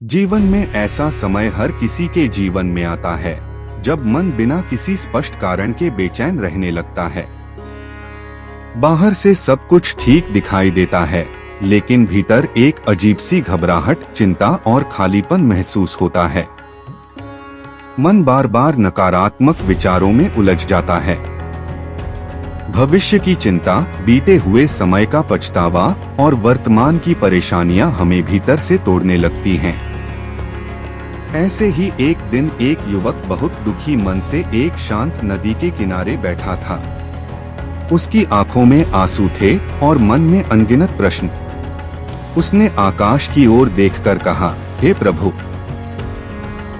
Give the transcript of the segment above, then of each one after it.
जीवन में ऐसा समय हर किसी के जीवन में आता है जब मन बिना किसी स्पष्ट कारण के बेचैन रहने लगता है। बाहर से सब कुछ ठीक दिखाई देता है, लेकिन भीतर एक अजीब सी घबराहट, चिंता और खालीपन महसूस होता है। मन बार बार नकारात्मक विचारों में उलझ जाता है। भविष्य की चिंता, बीते हुए समय का पछतावा और वर्तमान की परेशानियां हमें भीतर से तोड़ने लगती हैं। ऐसे ही एक दिन एक युवक बहुत दुखी मन से एक शांत नदी के किनारे बैठा था। उसकी आंखों में आंसू थे और मन में अनगिनत प्रश्न। उसने आकाश की ओर देखकर कहा, हे प्रभु,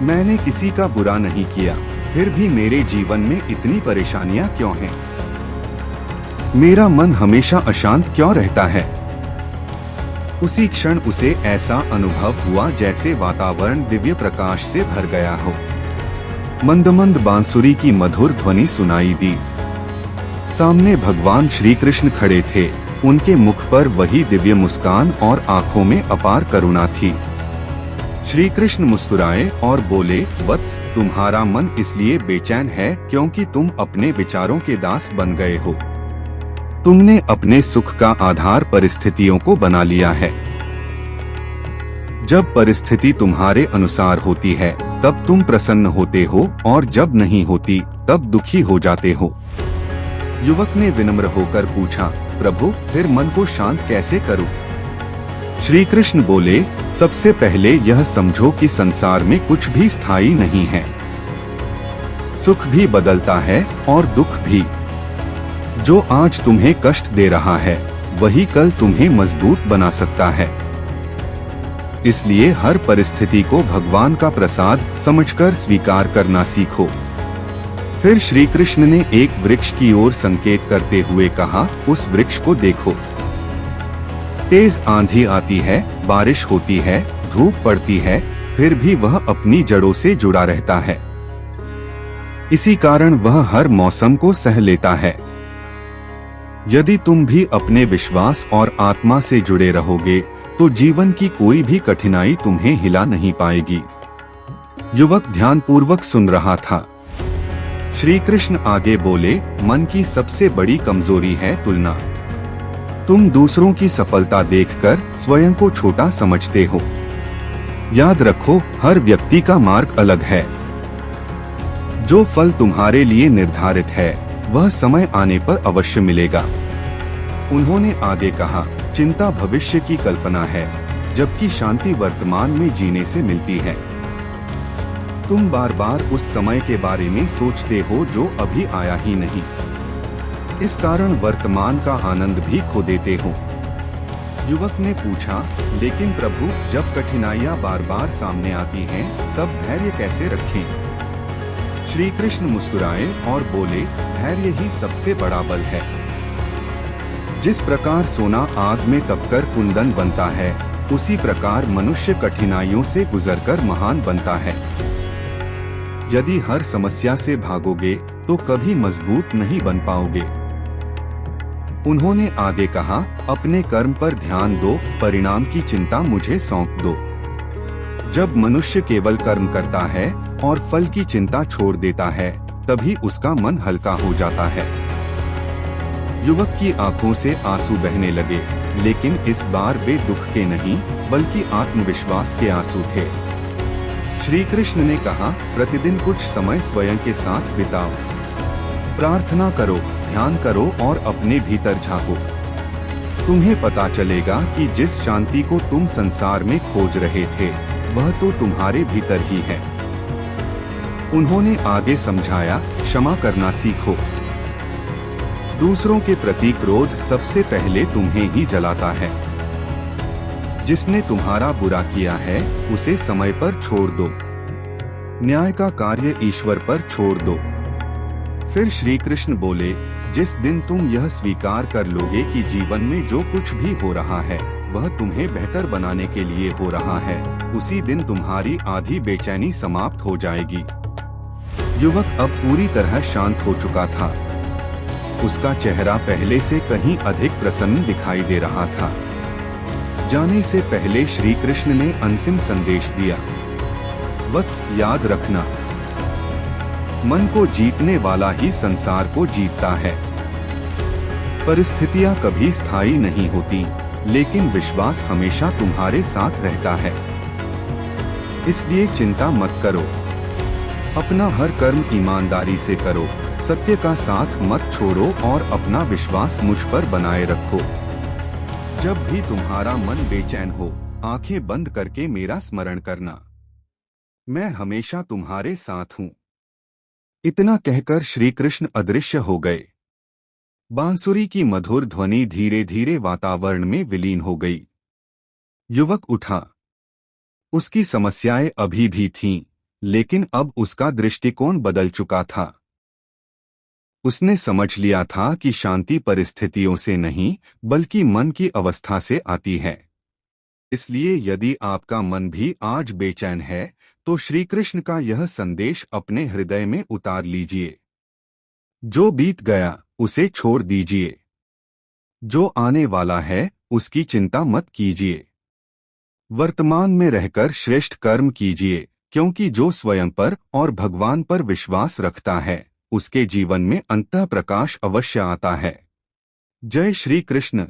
मैंने किसी का बुरा नहीं किया, फिर भी मेरे जीवन में इतनी परेशानियां क्यों हैं? मेरा मन हमेशा अशांत क्यों रहता है? उसी क्षण उसे ऐसा अनुभव हुआ जैसे वातावरण दिव्य प्रकाश से भर गया हो। मंद मंद बांसुरी की मधुर ध्वनि सुनाई दी। सामने भगवान श्री कृष्ण खड़े थे। उनके मुख पर वही दिव्य मुस्कान और आंखों में अपार करुणा थी। श्री कृष्ण मुस्कुराए और बोले, वत्स, तुम्हारा मन इसलिए बेचैन है क्योंकि तुम अपने विचारों के दास बन गए हो। तुमने अपने सुख का आधार परिस्थितियों को बना लिया है। जब परिस्थिति तुम्हारे अनुसार होती है तब तुम प्रसन्न होते हो, और जब नहीं होती तब दुखी हो जाते हो। युवक ने विनम्र होकर पूछा, प्रभु, फिर मन को शांत कैसे करूं? श्री कृष्ण बोले, सबसे पहले यह समझो कि संसार में कुछ भी स्थायी नहीं है। सुख भी बदलता है और दुख भी। जो आज तुम्हें कष्ट दे रहा है वही कल तुम्हें मजबूत बना सकता है। इसलिए हर परिस्थिति को भगवान का प्रसाद समझकर स्वीकार करना सीखो। फिर श्री कृष्ण ने एक वृक्ष की ओर संकेत करते हुए कहा, उस वृक्ष को देखो। तेज आंधी आती है, बारिश होती है, धूप पड़ती है, फिर भी वह अपनी जड़ों से जुड़ा रहता है। इसी कारण वह हर मौसम को सह लेता है। यदि तुम भी अपने विश्वास और आत्मा से जुड़े रहोगे तो जीवन की कोई भी कठिनाई तुम्हें हिला नहीं पाएगी। युवक ध्यानपूर्वक सुन रहा था। श्री कृष्ण आगे बोले, मन की सबसे बड़ी कमजोरी है तुलना। तुम दूसरों की सफलता देखकर स्वयं को छोटा समझते हो। याद रखो, हर व्यक्ति का मार्ग अलग है। जो फल तुम्हारे लिए निर्धारित है वह समय आने पर अवश्य मिलेगा। उन्होंने आगे कहा, चिंता भविष्य की कल्पना है, जबकि शांति वर्तमान में जीने से मिलती है। तुम बार बार उस समय के बारे में सोचते हो जो अभी आया ही नहीं। इस कारण वर्तमान का आनंद भी खो देते हो। युवक ने पूछा, लेकिन प्रभु, जब कठिनाइयां बार बार सामने आती हैं, तब धैर्य कैसे रखें? श्री कृष्ण मुस्कुराए और बोले, धैर्य ही सबसे बड़ा बल है। जिस प्रकार सोना आग में तपकर कुंदन बनता है, उसी प्रकार मनुष्य कठिनाइयों से गुजरकर महान बनता है। यदि हर समस्या से भागोगे तो कभी मजबूत नहीं बन पाओगे। उन्होंने आगे कहा, अपने कर्म पर ध्यान दो, परिणाम की चिंता मुझे सौंप दो। जब मनुष्य केवल कर्म करता है और फल की चिंता छोड़ देता है, तभी उसका मन हल्का हो जाता है। युवक की आंखों से आंसू बहने लगे, लेकिन इस बार वे दुख के नहीं बल्कि आत्मविश्वास के आंसू थे। श्री कृष्ण ने कहा, प्रतिदिन कुछ समय स्वयं के साथ बिताओ। प्रार्थना करो, ध्यान करो और अपने भीतर झांको। तुम्हें पता चलेगा कि जिस शांति को तुम संसार में खोज रहे थे वह तो तुम्हारे भीतर ही है। उन्होंने आगे समझाया, क्षमा करना सीखो। दूसरों के प्रति क्रोध सबसे पहले तुम्हें ही जलाता है। जिसने तुम्हारा बुरा किया है उसे समय पर छोड़ दो। न्याय का कार्य ईश्वर पर छोड़ दो। फिर श्री कृष्ण बोले, जिस दिन तुम यह स्वीकार कर लोगे कि जीवन में जो कुछ भी हो रहा है वह तुम्हें बेहतर बनाने के लिए हो रहा है, उसी दिन तुम्हारी आधी बेचैनी समाप्त हो जाएगी। युवक अब पूरी तरह शांत हो चुका था। उसका चेहरा पहले से कहीं अधिक प्रसन्न दिखाई दे रहा था। जाने से पहले श्री कृष्ण ने अंतिम संदेश दिया। वत्स, याद रखना, मन को जीतने वाला ही संसार को जीतता है। परिस्थितियां कभी स्थायी नहीं होती, लेकिन विश्वास हमेशा तुम्हारे साथ रहता है। इसलिए चिंता मत करो, अपना हर कर्म ईमानदारी से करो, सत्य का साथ मत छोड़ो और अपना विश्वास मुझ पर बनाए रखो। जब भी तुम्हारा मन बेचैन हो, आंखें बंद करके मेरा स्मरण करना, मैं हमेशा तुम्हारे साथ हूँ। इतना कहकर श्री कृष्ण अदृश्य हो गए। बांसुरी की मधुर ध्वनि धीरे धीरे वातावरण में विलीन हो गई। युवक उठा। उसकी समस्याएं अभी भी थीं, लेकिन अब उसका दृष्टिकोण बदल चुका था। उसने समझ लिया था कि शांति परिस्थितियों से नहीं, बल्कि मन की अवस्था से आती है। इसलिए यदि आपका मन भी आज बेचैन है, तो श्री कृष्ण का यह संदेश अपने हृदय में उतार लीजिए। जो बीत गया उसे छोड़ दीजिए, जो आने वाला है उसकी चिंता मत कीजिए। वर्तमान में रहकर श्रेष्ठ कर्म कीजिए, क्योंकि जो स्वयं पर और भगवान पर विश्वास रखता है, उसके जीवन में अंतः प्रकाश अवश्य आता है। जय श्री कृष्ण।